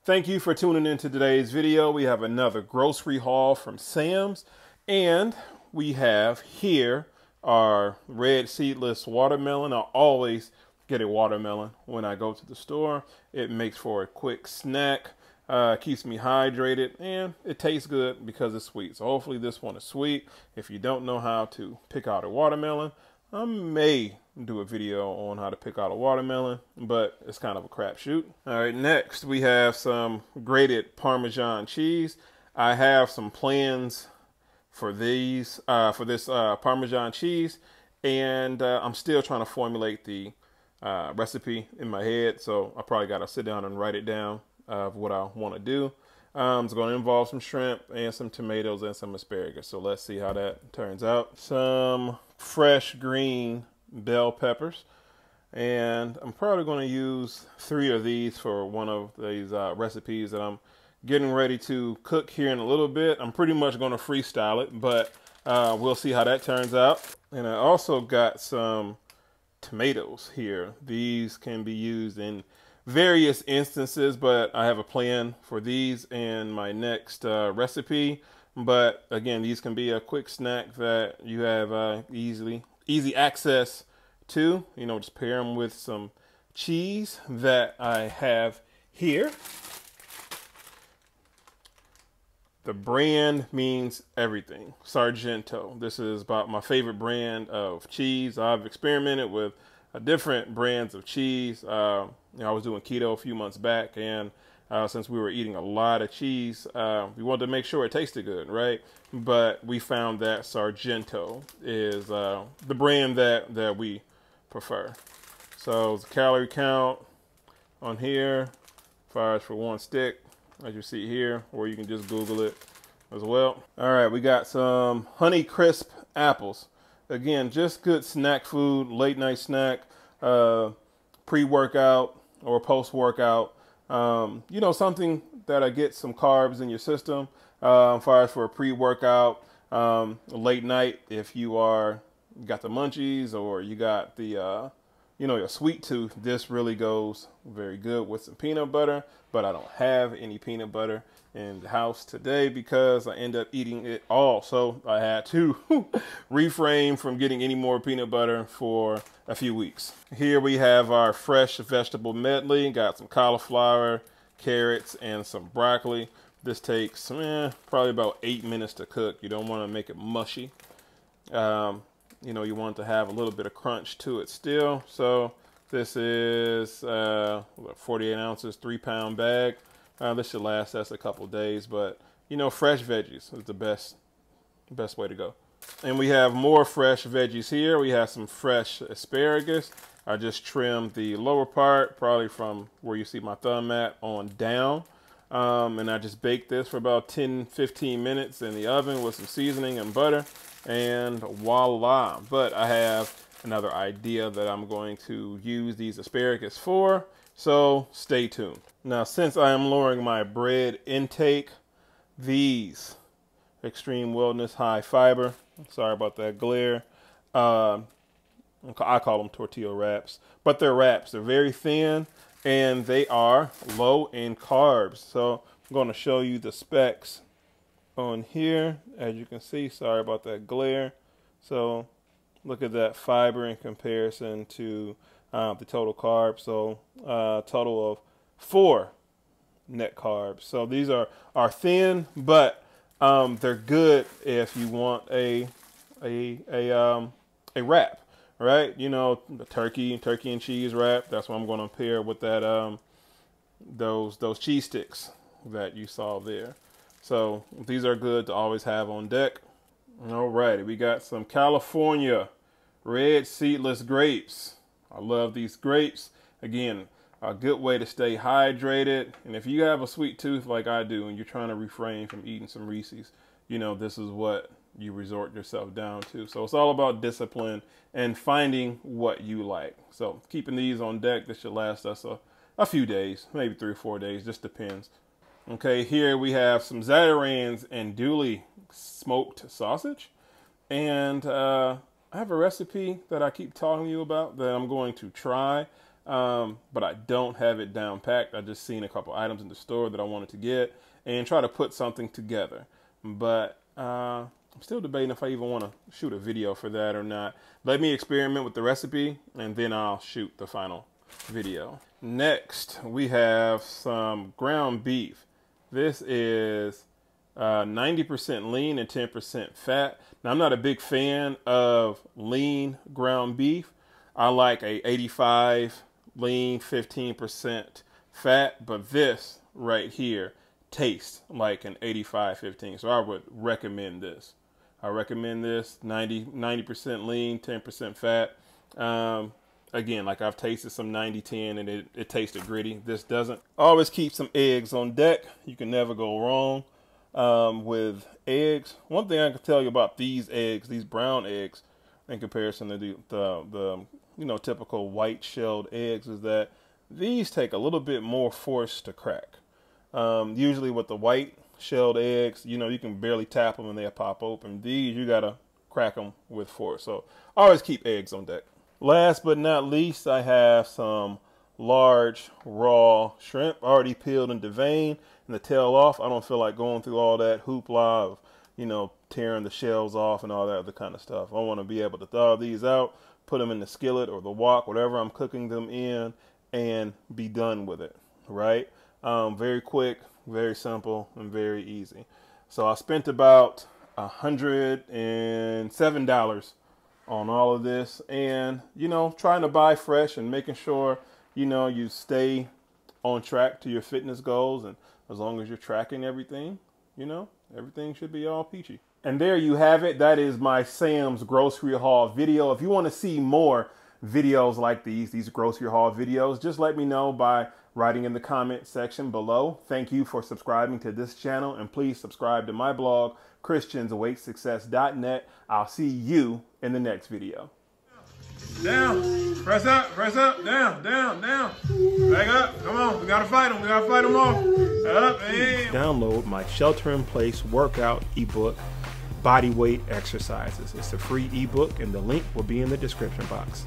Thank you for tuning into today's video. We have another grocery haul from Sam's, and we have here our red seedless watermelon. I always get a watermelon when I go to the store. It makes for a quick snack, keeps me hydrated, and it tastes good because it's sweet. So hopefully this one is sweet. If you don't know how to pick out a watermelon, I may do a video on how to pick out a watermelon, but it's kind of a crapshoot. All right, next we have some grated Parmesan cheese. I have some plans for these, for this Parmesan cheese, and I'm still trying to formulate the recipe in my head, so I probably got to sit down and write it down of what I want to do. It's going to involve some shrimp and some tomatoes and some asparagus. So let's see how that turns out. Some fresh green bell peppers. And I'm probably going to use 3 of these for one of these recipes that I'm getting ready to cook here in a little bit. I'm pretty much going to freestyle it, but we'll see how that turns out. And I also got some tomatoes here. These can be used in various instances, but I have a plan for these in my next recipe. But again, these can be a quick snack that you have easy access to. You know, just pair them with some cheese that I have here. The brand means everything. Sargento. This is about my favorite brand of cheese. I've experimented with different brands of cheese. I was doing keto a few months back, and since we were eating a lot of cheese, we wanted to make sure it tasted good, right? But we found that Sargento is the brand that we prefer. So the calorie count on here, as far as for one stick, as you see here, or you can just Google it as well. All right, we got some Honey Crisp apples. Again, just good snack food, late night snack, pre-workout or post-workout. You know, something that'll get some carbs in your system. As far as for a pre-workout, late night, if you got the munchies or you got the you know, your sweet tooth, this really goes very good with some peanut butter. But I don't have any peanut butter in the house today because I end up eating it all. So I had to refrain from getting any more peanut butter for a few weeks. Here we have our fresh vegetable medley. Got some cauliflower, carrots, and some broccoli. This takes probably about 8 minutes to cook. You don't want to make it mushy. You know, you want to have a little bit of crunch to it still. So this is 48 ounces, 3-pound bag. This should last us a couple days, but you know, fresh veggies is the best way to go. And we have more fresh veggies here. We have some fresh asparagus. I just trimmed the lower part, probably from where you see my thumb at on down. And I just baked this for about 10-15 minutes in the oven with some seasoning and butter, and voila. But I have another idea that I'm going to use these asparagus for, so stay tuned. Now, since I am lowering my bread intake, these Extreme Wellness High Fiber, sorry about that glare, I call them tortilla wraps, but they're wraps. They're very thin, and they are low in carbs. So I'm going to show you the specs on here. As you can see, sorry about that glare. So look at that fiber in comparison to the total carbs. So total of 4 net carbs. So these are thin, but they're good if you want a wrap, right? You know, the turkey and cheese wrap. That's what I'm going to pair with that those cheese sticks that you saw there. So these are good to always have on deck. All right, we got some California red seedless grapes. I love these grapes. Again, a good way to stay hydrated. And if you have a sweet tooth like I do and you're trying to refrain from eating some Reese's, you know, this is what you resort yourself down to. So it's all about discipline and finding what you like. So keeping these on deck, this should last us a few days, maybe 3 or 4 days, just depends. Okay, here we have some Zatarain's and Dooley smoked sausage. And I have a recipe that I keep talking to you about that I'm going to try. but I don't have it down packed. I just seen a couple items in the store that I wanted to get and try to put something together. But I'm still debating if I even want to shoot a video for that or not. Let me experiment with the recipe and then I'll shoot the final video. Next, we have some ground beef. This is 90% lean and 10% fat. Now, I'm not a big fan of lean ground beef. I like a 85 lean, 15% fat, but this right here tastes like an 85-15. So I would recommend this. I recommend this 90% lean, 10% fat. Again, like I've tasted some 90-10 and it tasted gritty. This doesn't. Always keep some eggs on deck. You can never go wrong with eggs. One thing I can tell you about these eggs, these brown eggs, in comparison to the typical white shelled eggs, is that these take a little bit more force to crack. Usually with the white shelled eggs, you can barely tap them and they'll pop open. These, you gotta crack them with force. So always keep eggs on deck. Last but not least, I have some large raw shrimp already peeled and deveined and the tail off. I don't feel like going through all that hoopla of, tearing the shells off and all that other kind of stuff. I want to be able to thaw these out, put them in the skillet or the wok, whatever I'm cooking them in, and be done with it, right? Very quick, very simple, and very easy. So I spent about $107 on all of this, and trying to buy fresh and making sure you stay on track to your fitness goals, and as long as you're tracking everything, everything should be all peachy. And there you have it. That is my Sam's grocery haul video. If you want to see more videos like these grocery haul videos, just let me know by writing in the comment section below. Thank you for subscribing to this channel, and please subscribe to my blog, christiansweightsuccess.net. I'll see you in the next video. Down, press up, down, down. Back up, come on, we gotta fight them off. Up, and download my shelter-in-place workout ebook, Bodyweight Exercises. It's a free ebook and the link will be in the description box.